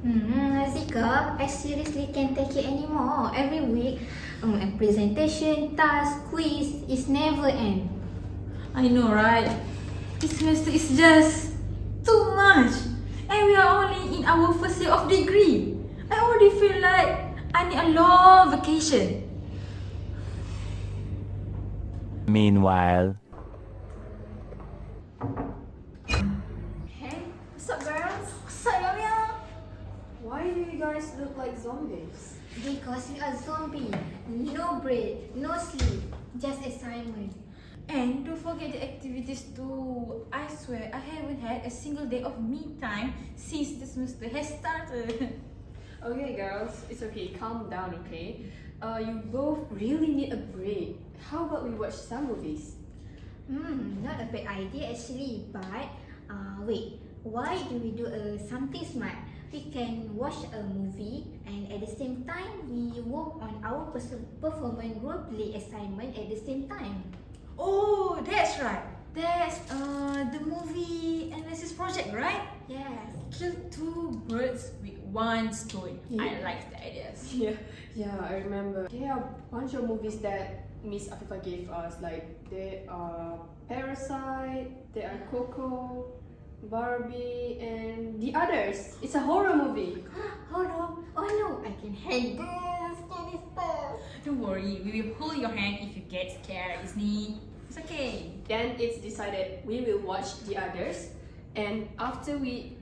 Zika, I seriously can't take it anymore. Every week, a presentation, task, quiz is never end. I know, right? This semester is just too much. And we are only in our first year of degree. I already feel like I need a long vacation. Meanwhile. Hey, what's up, girls? What's up, Yamia? Why do you guys look like zombies? Because we are zombie. No break, no sleep, just assignment. And don't forget the activities too. I swear, I haven't had a single day of me time since the semester has started. Okay, girls, it's okay. Calm down, okay? You both really need a break. How about we watch some movies? Not a bad idea actually, but wait, why do we do something smart? We can watch a movie and at the same time we work on our performance group play assignment at the same time. Oh, that's right. That's the movie analysis project, right? Yes. Kill two birds with one stone. I like the ideas. Yeah, I remember. There are a bunch of movies that Miss Afifa gave us. Like, there are Parasite, there are Coco, Barbie, and the others. It's a horror movie. Horror? Oh no, I can handle scary stuff. Don't worry, we will hold your hand if you get scared, Isn't It's okay. Then it's decided we will watch the others, and after we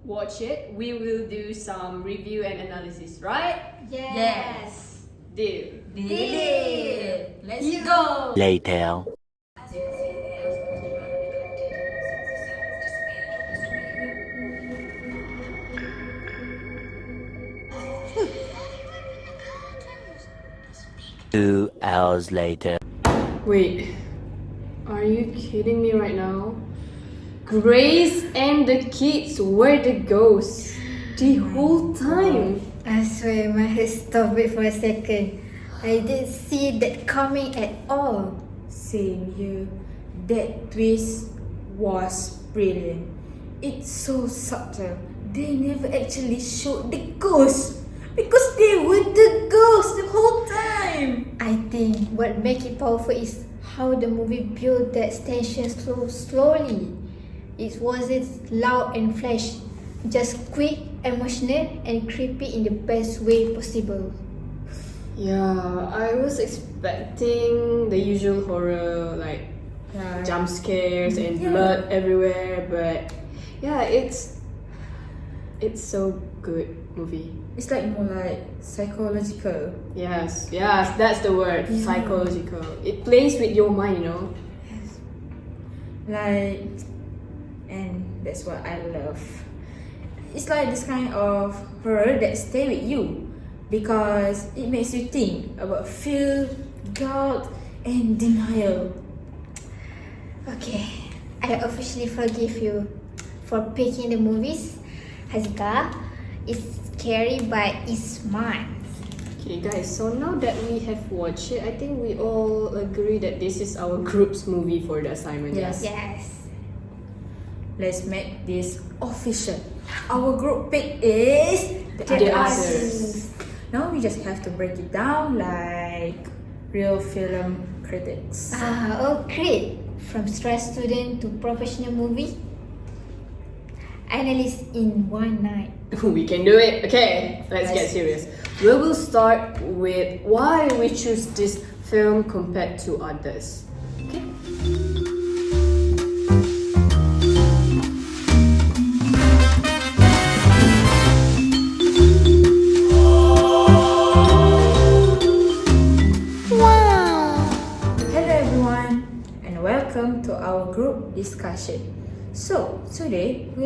watch it, we will do some review and analysis, right? Yes. Deal. Deal. Let's go. Later. Two hours later. Wait, are you kidding me right now? Grace and the kids were the ghosts the whole time. I swear my head stopped it for a second. I didn't see that coming at all. Same here. That twist was brilliant. It's so subtle. They never actually showed the ghosts because they were the ghosts the whole time. I think what makes it powerful is how the movie built that tension slowly. It wasn't loud and flash, just quick, emotional, and creepy in the best way possible. Yeah, I was expecting the usual horror, like jump scares and blood everywhere, but yeah, it's so good movie. It's like more like psychological. Yes, that's the word, psychological. It plays with your mind, you know. Like, and that's what I love. It's like this kind of horror that stay with you because it makes you think about fear, doubt, and denial. Okay, I officially forgive you for picking the movies. Hazika, it's scary but it's smart. Okay guys, so now that we have watched it, I think we all agree that this is our group's movie for the assignment. Yes. Yes. Let's make this official. Our group pick is The Others. Now we just have to break it down like real film critics. Oh great! From stress student to professional movie analyst in one night. We can do it. Okay, let's get serious. We will start with why we choose this film compared to others. Okay. Hello everyone and welcome to our group discussion. So today we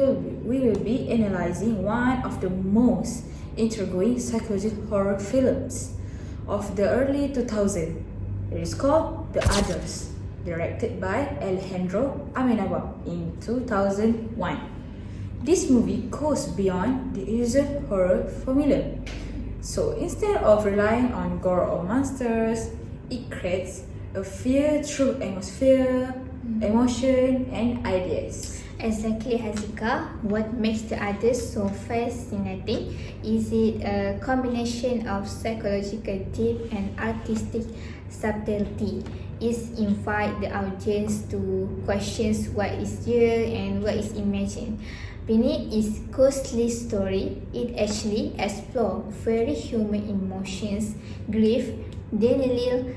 will be analyzing one of the most intriguing psychological horror films of the early 2000s. It is called The Others, directed by Alejandro Amenábar in 2001. This movie goes beyond the usual horror formula. So instead of relying on gore or monsters, it creates a fear through atmosphere, emotion, and ideas. Exactly, Hazika. What makes the others so fascinating is it a combination of psychological depth and artistic subtlety. It invites the audience to question what is real and what is imagined. Beneath its ghostly story, it actually explores very human emotions, grief, denial,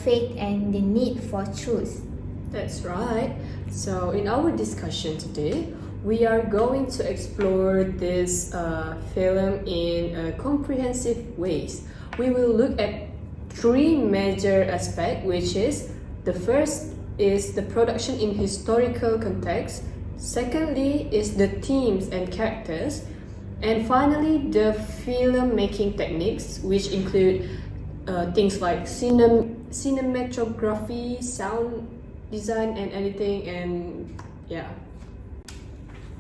faith, and the need for truth. That's right. So, in our discussion today, we are going to explore this film in comprehensive ways. We will look at three major aspects, which is the first is the production in historical context, secondly is the themes and characters, and finally the filmmaking techniques, which include things like cinematography, sound design and editing, and yeah.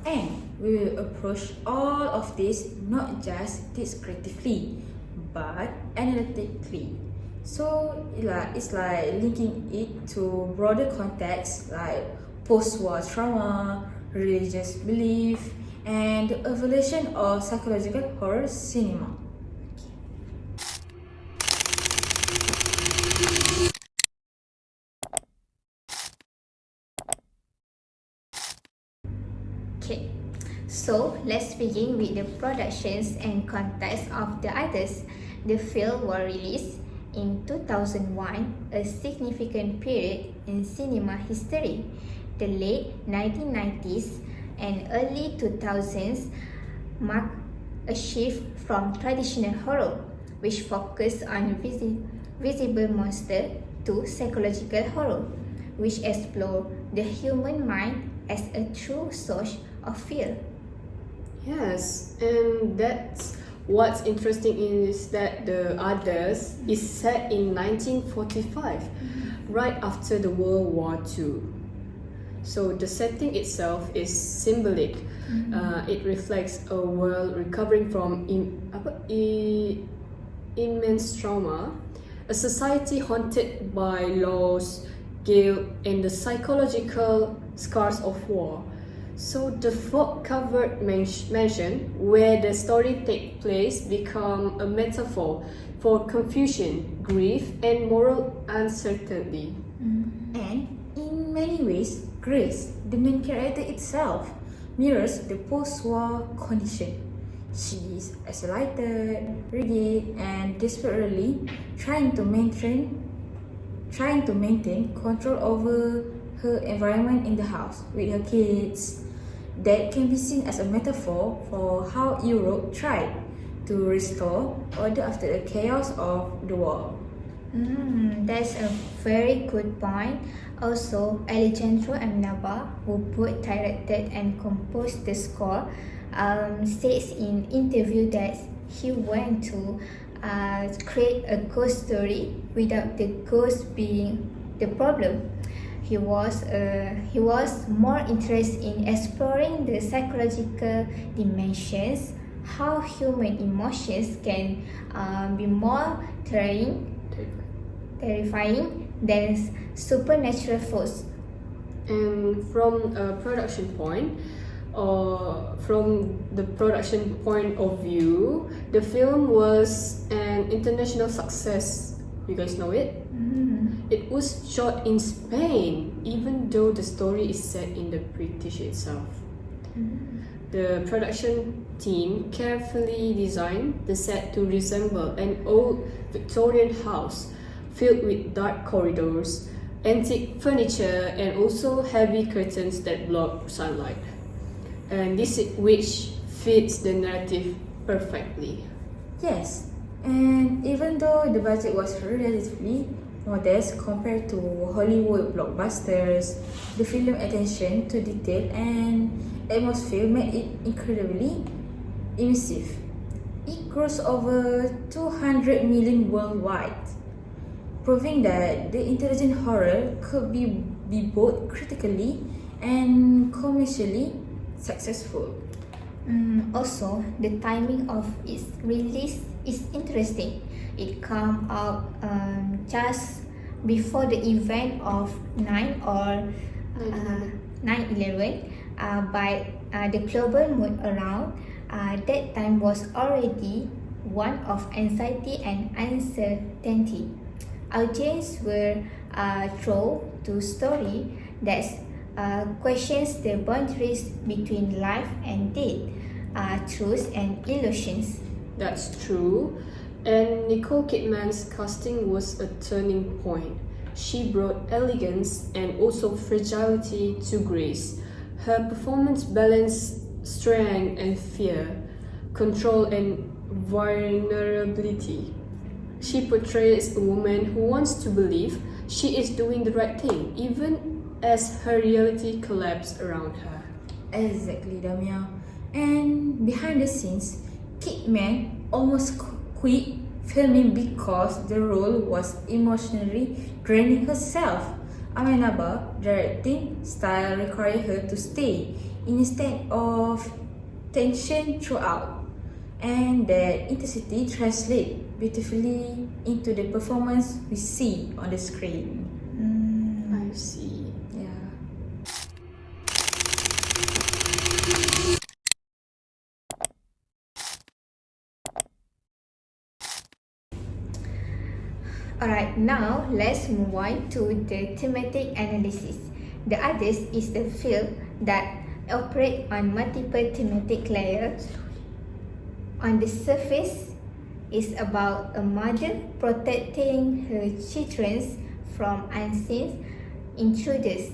And we will approach all of this not just descriptively, but analytically. So it's like linking it to broader contexts like post-war trauma, religious belief, and the evolution of psychological horror cinema. Okay, so let's begin with the productions and context of the others. The film was released in 2001, a significant period in cinema history. The late 1990s and early 2000s marked a shift from traditional horror, which focused on visible monster, to psychological horror, which explore the human mind as a true source of fear. Yes, and that's what's interesting is that the others is set in 1945, right after the World War II. So the setting itself is symbolic. It reflects a world recovering from immense trauma, a society haunted by loss, guilt, and the psychological scars of war. So the fog-covered mansion where the story takes place become a metaphor for confusion, grief, and moral uncertainty. And in many ways, Grace, the main character itself, mirrors the post-war condition. She is isolated, rigid, and desperately trying to maintain control over her environment in the house with her kids. That can be seen as a metaphor for how Europe tried to restore order after the chaos of the war. That's a very good point. Also, Alejandro Amenábar, who both directed and composed the score, says in interview that he went to create a ghost story without the ghost being the problem. He was more interested in exploring the psychological dimensions, how human emotions can be more terrifying than supernatural force. And from a production point, from the production point of view, the film was an international success. You guys know it? It was shot in Spain, even though the story is set in the British itself. The production team carefully designed the set to resemble an old Victorian house filled with dark corridors, antique furniture, and also heavy curtains that block sunlight. And this which fits the narrative perfectly. Yes, and even though the budget was relatively modest compared to Hollywood blockbusters, the film attention to detail and atmosphere made it incredibly immersive. It grossed over 200 million worldwide, proving that the intelligent horror could be both critically and commercially successful. Also, the timing of its release is interesting. It came out just before the event of 9/11, but the global mood around that time was already one of anxiety and uncertainty. Audience were thrown to story that questions the boundaries between life and death, truth and illusions. That's true. And Nicole Kidman's casting was a turning point. She brought elegance and also fragility to Grace. Her performance balanced strength and fear, control and vulnerability. She portrays a woman who wants to believe she is doing the right thing, even as her reality collapses around her. Exactly, Damia. And behind the scenes, Kidman almost quit filming because the role was emotionally draining herself. Amenable directing style required her to stay in a state of tension throughout, and that intensity translates beautifully into the performance we see on the screen. I see. Yeah. Alright, now let's move on to the thematic analysis. The artist is the field that operates on multiple thematic layers. On the surface, it's about a mother protecting her children from unseen intruders.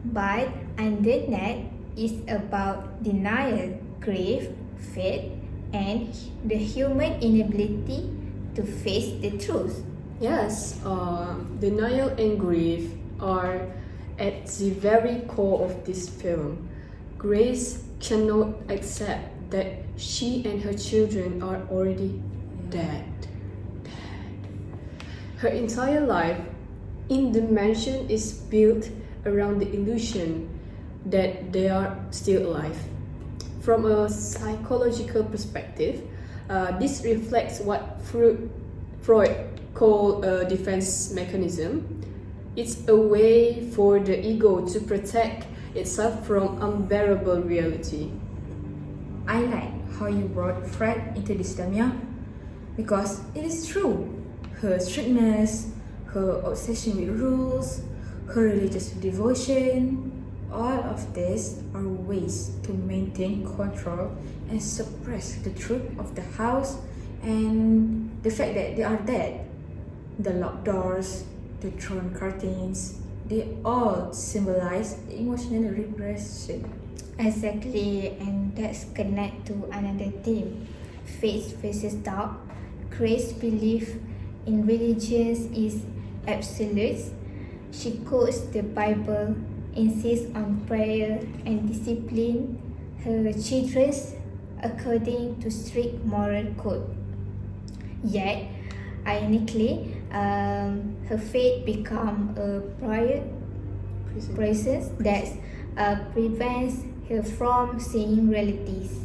But underneath, it's about denial, grief, faith, and the human inability to face the truth. Yes, denial and grief are at the very core of this film. Grace cannot accept that she and her children are already dead. Her entire life in the mansion is built around the illusion that they are still alive. From a psychological perspective, this reflects what Freud called a defense mechanism. It's a way for the ego to protect itself from unbearable reality. I like how you brought Fred into this, Damia, because it is true. Her strictness, her obsession with rules, her religious devotion, all of these are ways to maintain control and suppress the truth of the house and the fact that they are dead. The locked doors, the torn curtains, they all symbolize emotional repression. Exactly, and that's connect to another theme, faith versus doubt. Grace's belief in religions is absolute. She quotes the Bible, insists on prayer and discipline her children according to strict moral code. Yet, ironically, her faith become a presence that prevents her from seeing realities.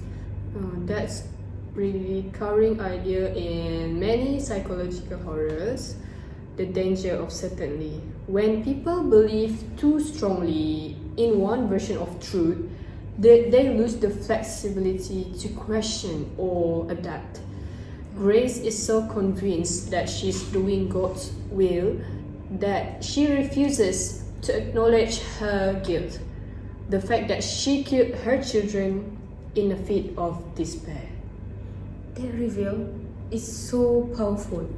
That's recurring idea in many psychological horrors, the danger of certainty. When people believe too strongly in one version of truth, they lose the flexibility to question or adapt. Grace is so convinced that she's doing God's will that she refuses to acknowledge her guilt, the fact that she killed her children in a fit of despair. That reveal is so powerful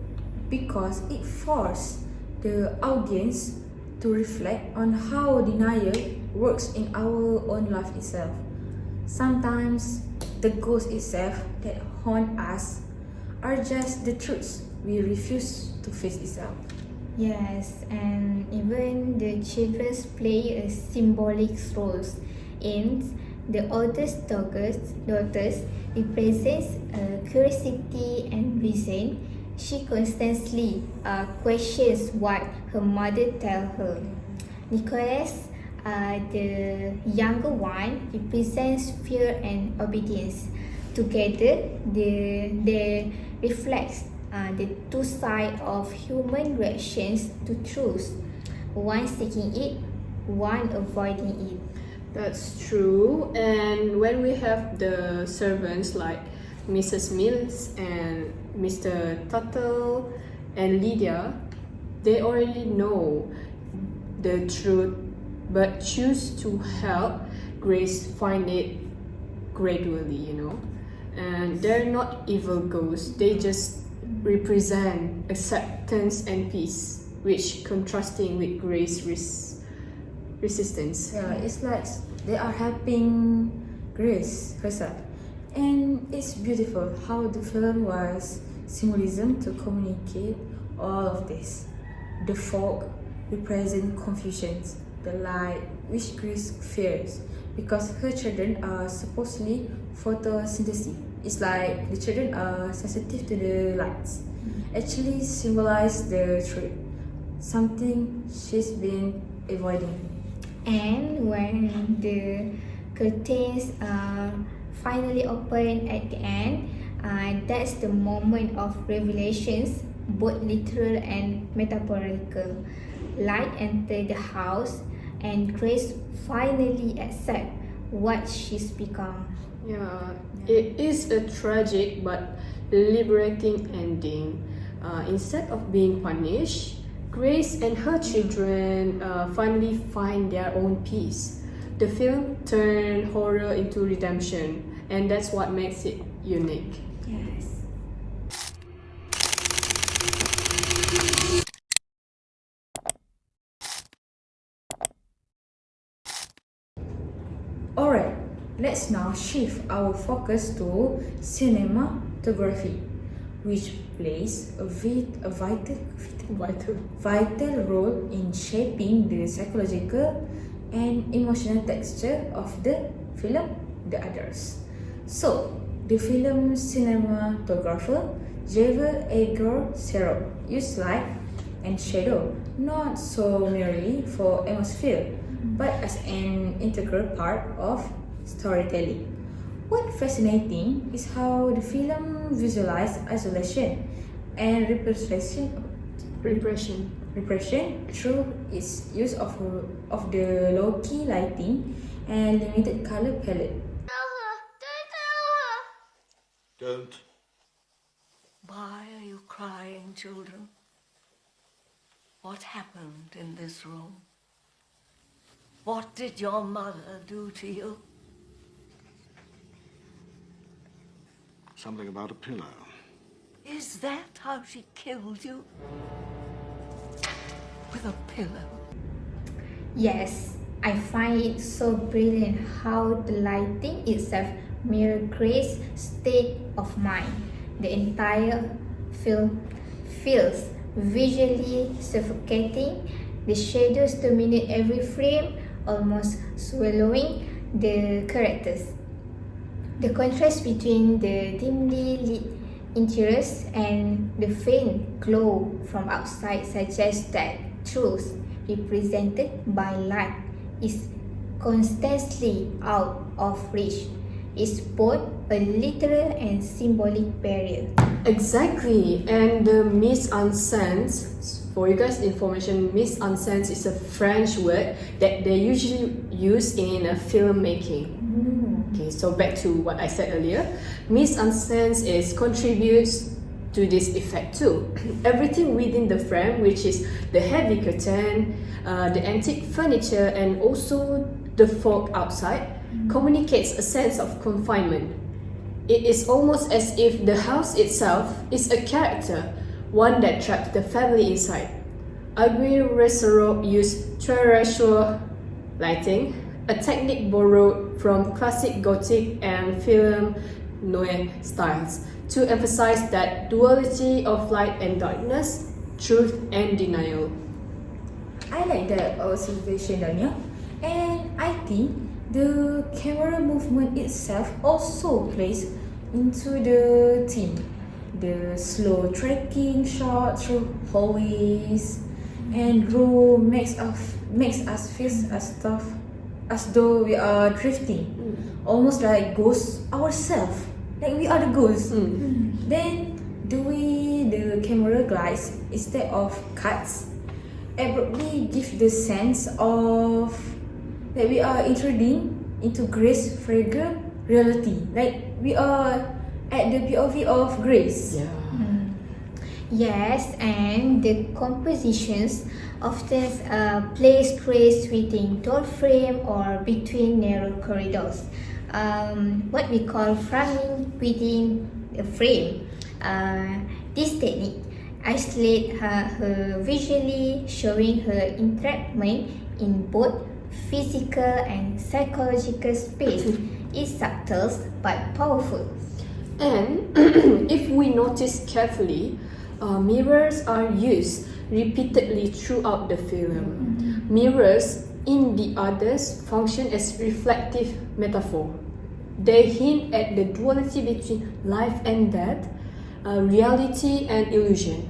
because it forces the audience to reflect on how denial works in our own life itself. Sometimes the ghost itself that haunt us are just the truths we refuse to face itself. Yes, and even the children play a symbolic roles. In the oldest daughters represents curiosity and reason. She constantly questions what her mother tells her. Nicholas, the younger one, represents fear and obedience. Together, they reflect the two sides of human reactions to truth, one seeking it, one avoiding it. That's true. And when we have the servants like Mrs. Mills and Mr. Tuttle and Lydia, they already know the truth but choose to help Grace find it gradually, And they're not evil ghosts, they just represent acceptance and peace, which contrasting with Grace's resistance. Yeah, it's like they are helping Grace herself. And it's beautiful how the film was symbolism to communicate all of this. The fog represent confusion, the light which Grace fears because her children are supposedly photosynthetic. It's like the children are sensitive to the lights. Actually symbolize the truth, something she's been avoiding. And when the curtains are finally open at the end, that's the moment of revelations, both literal and metaphorical. Light entered the house, and Grace finally accepts what she's become. Yeah, it is a tragic but liberating ending. Instead of being punished, Grace and her children finally find their own peace. The film turned horror into redemption, and that's what makes it unique. Yes. Alright, let's now shift our focus to cinematography, which plays a vital role in shaping the psychological and emotional texture of the film The Others. So, the film cinematographer Javier Edgar Serra used light and shadow not so merely for atmosphere, but as an integral part of storytelling. What's fascinating is how the film visualizes isolation and repression through its use of the low-key lighting and limited color palette. Don't. Why are you crying, children? What happened in this room? What did your mother do to you? Something about a pillow. Is that how she killed you? With a pillow? Yes, I find it so brilliant how the lighting itself mirrors Grace's state of mind. The entire film feels visually suffocating. The shadows dominate every frame, almost swallowing the characters. The contrast between the dimly lit interiors and the faint glow from outside suggests that truth represented by light is constantly out of reach. It's both a literal and symbolic barrier. Exactly, and the mise-en-scène, for you guys' information, mise-en-scène is a French word that they usually use in filmmaking. Okay, so back to what I said earlier, mise-en-scène contributes to this effect too. Everything within the frame, which is the heavy curtain, the antique furniture, and also the fog outside, communicates a sense of confinement. It is almost as if the house itself is a character, one that traps the family inside. Aguirre used terrestrial lighting, a technique borrowed from classic Gothic and film noir styles, to emphasize that duality of light and darkness, truth and denial. I like that observation, Dania. And I think the camera movement itself also plays into the theme. The slow tracking shot through hallways and room makes us feel as though we are drifting, almost like ghosts ourselves, like we are the ghosts. Then the way the camera glides instead of cuts abruptly give the sense of that we are intruding into Grace's fragrant reality. Like we are at the POV of Grace. Yeah. Yes, and the compositions often place Grace within tall frame or between narrow corridors. What we call framing within a frame. This technique isolates her visually, showing her entrapment in both physical and psychological space. It's subtle but powerful. And if we notice carefully, mirrors are used repeatedly throughout the film. Mirrors in the others function as reflective metaphor. They hint at the duality between life and death, reality and illusion.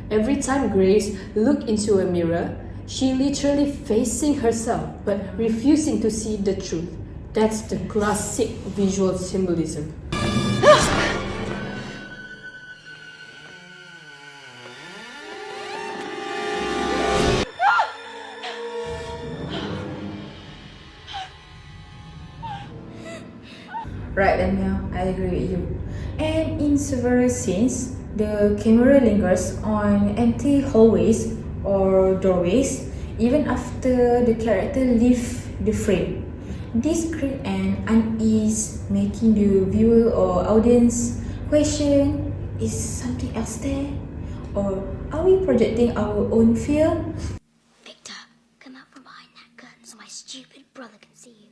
Every time Grace looks into a mirror, she literally facing herself but refusing to see the truth. That's the classic visual symbolism. Right, Daniel, I agree with you. And in several scenes, the camera lingers on empty hallways or doorways even after the character leave the frame. This creates an unease, making the viewer or audience question, is something else there? Or are we projecting our own fear? Victor, come out from behind that curtain so my stupid brother can see you.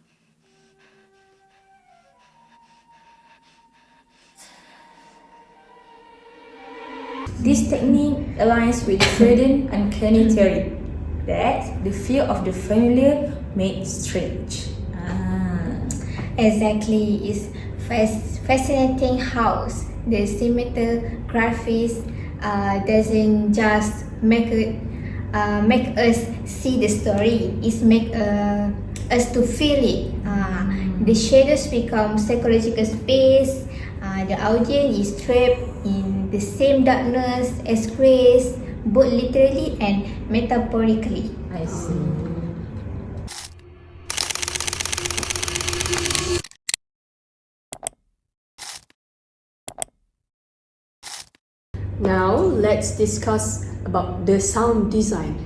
This technique aligns with Freudian uncanny theory that the fear of the familiar makes strange. Exactly, it's fascinating how the cinematography doesn't just make us see the story, it make us to feel it. The shadows become psychological space. The audience is trapped in the same darkness as Grace, both literally and metaphorically. I see. Now let's discuss about the sound design,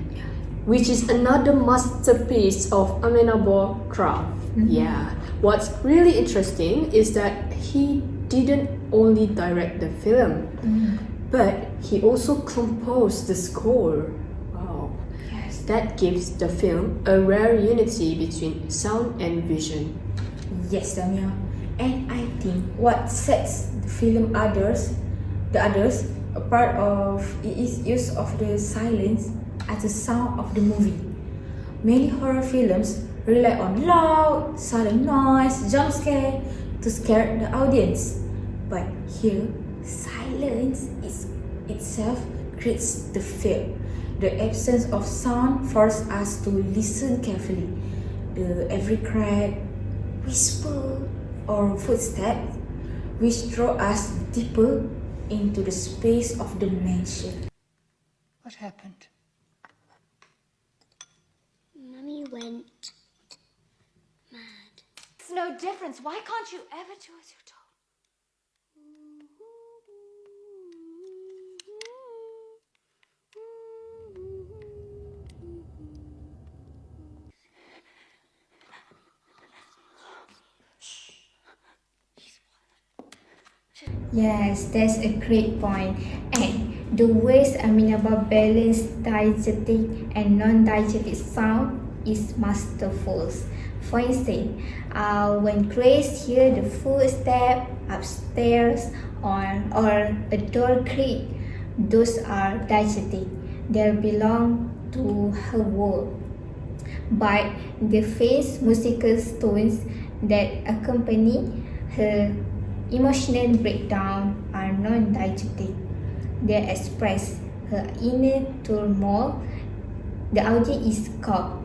which is another masterpiece of Amenable craft. Yeah, what's really interesting is that he didn't only direct the film, but he also composed the score. Wow. Yes. That gives the film a rare unity between sound and vision. Yes, Damia. And I think what sets the film the others apart of it is use of the silence as the sound of the movie. Many horror films rely on loud, sudden noise, jump scare to scare the audience. But here, silence is itself creates the fear. The absence of sound forces us to listen carefully. The every crack, whisper, or footstep, which draw us deeper into the space of the mansion. What happened? Mummy went mad. It's no difference. Why can't you ever do as you're told? Yes, that's a great point. And the ways Amenable balance diegetic and non-diegetic sound is masterful. For instance, when Grace hears the footstep upstairs or a door creak, those are diegetic. They belong to her world. But the faint musical tones that accompany her emotional breakdown are non-diegetic. They express her inner turmoil. The audience is caught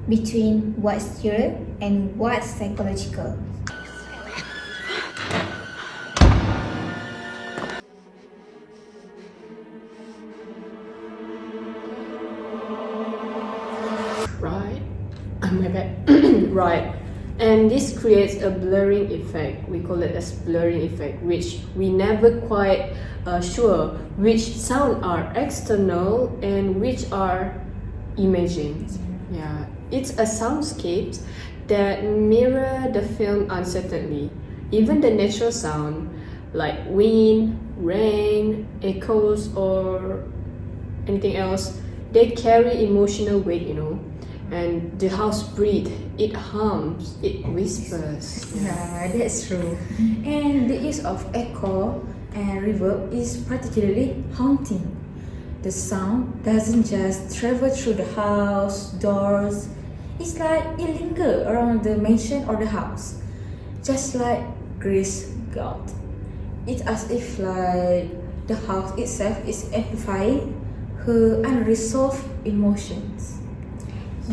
between what's real and what's psychological. Right? My bad. Right. And this creates a blurring effect. We call it as blurring effect, which we never quite sure which sound are external and which are imagined. Yeah, it's a soundscape that mirror the film uncertainly. Even the natural sound like wind, rain, echoes, or anything else, they carry emotional weight, you know. And the house breathes, it hums, it whispers. Yeah, that's true. And the use of echo and reverb is particularly haunting. The sound doesn't just travel through the house, doors. It's like it lingers around the mansion or the house, just like Grace God. It's as if like the house itself is amplifying her unresolved emotions.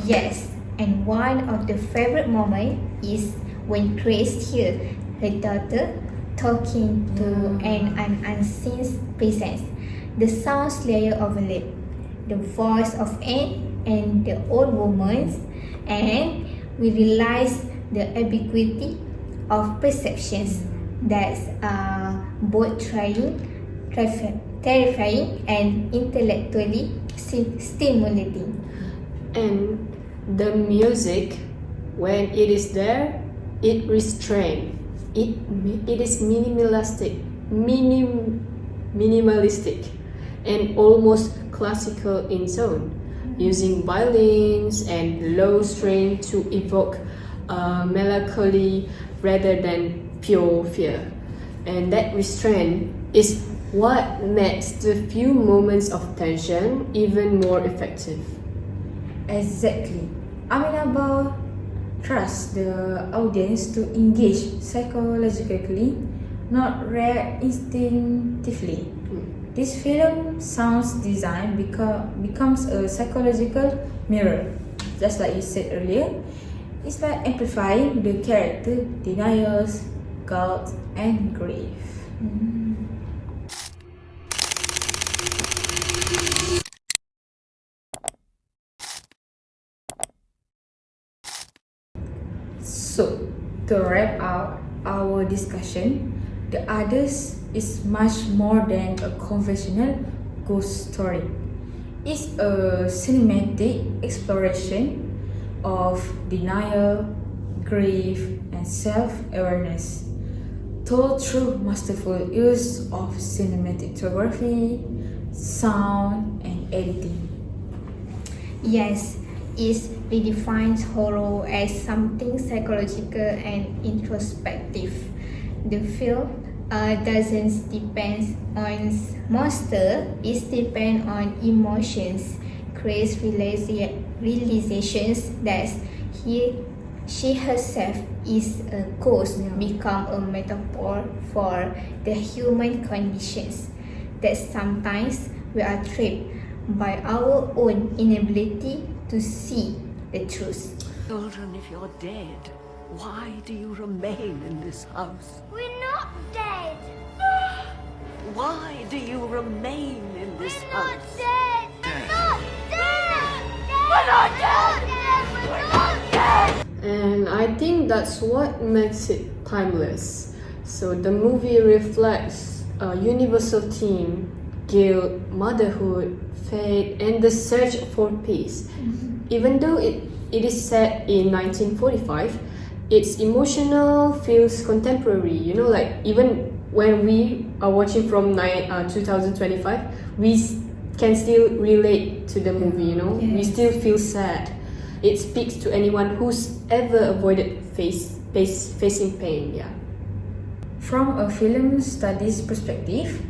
Yes, and one of the favorite moments is when Grace hears her daughter talking to an unseen presence. The sounds layer overlap, the voice of Anne and the old woman's, and we realize the ambiguity of perceptions that's both terrifying and intellectually stimulating. And the music, when it is there, it restrains. It is minimalistic, and almost classical in tone, using violins and low string to evoke melancholy rather than pure fear. And that restraint is what makes the few moments of tension even more effective. Exactly. Amenable trust the audience to engage psychologically, not react instinctively. This film sounds design becomes a psychological mirror. Just like you said earlier, it's like amplifying the character denials, guilt, and grief. So, to wrap up our discussion, The Others is much more than a conventional ghost story. It's a cinematic exploration of denial, grief, and self-awareness, told through masterful use of cinematography, sound, and editing. Yes, it redefines horror as something psychological and introspective. The film doesn't depend on monster, it depends on emotions, Grace's realizations that she herself is a ghost become a metaphor for the human conditions, that sometimes we are trapped by our own inability to see the truth. Children, if you're dead, why do you remain in this house? We're not dead. Why do you remain in this We're not house? dead. We're not dead. We're not dead. We're not dead. And I think that's what makes it timeless. So the movie reflects a universal theme: guilt, motherhood, fate, and the search for peace. Even though it is set in 1945, its emotional feels contemporary. You know, like even when we are watching from 2025, we can still relate to the movie. You know, we still feel sad. It speaks to anyone who's ever avoided facing pain. Yeah. From a film studies perspective,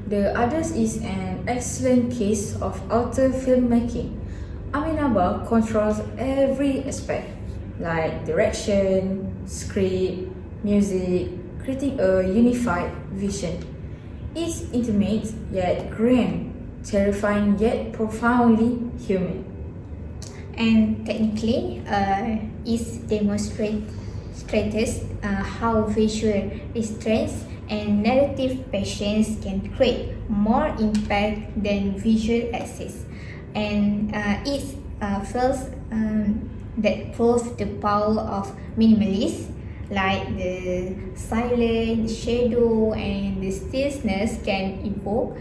The Others is an excellent case of author filmmaking. Amenable controls every aspect, like direction, script, music, creating a unified vision. It's intimate yet grand, terrifying yet profoundly human. And technically, it demonstrates how visual restraints and narrative patience can create more impact than visual access. And it feels that prove the power of minimalism, like the silence, shadow, and the stillness can evoke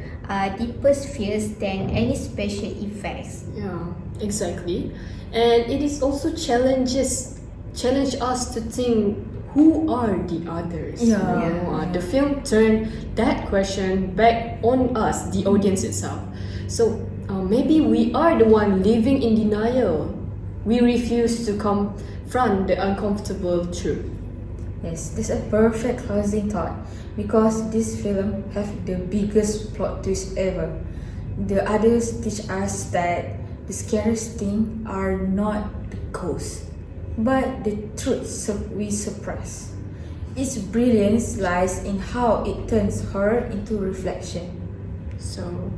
deeper fears than any special effects. Yeah, exactly. And it is also challenge us to think, who are the others? The film turned that question back on us, the audience itself. So maybe we are the one living in denial. We refuse to confront the uncomfortable truth. Yes, this is a perfect closing thought because this film have the biggest plot twist ever. The others teach us that the scariest thing are not the ghosts, but the truths we suppress. Its brilliance lies in how it turns horror into reflection. So,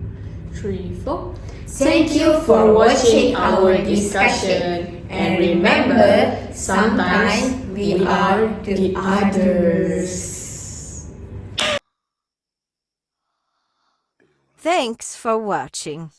3, 4. Thank you for watching our discussion. And remember, sometimes we are the others. Thanks for watching.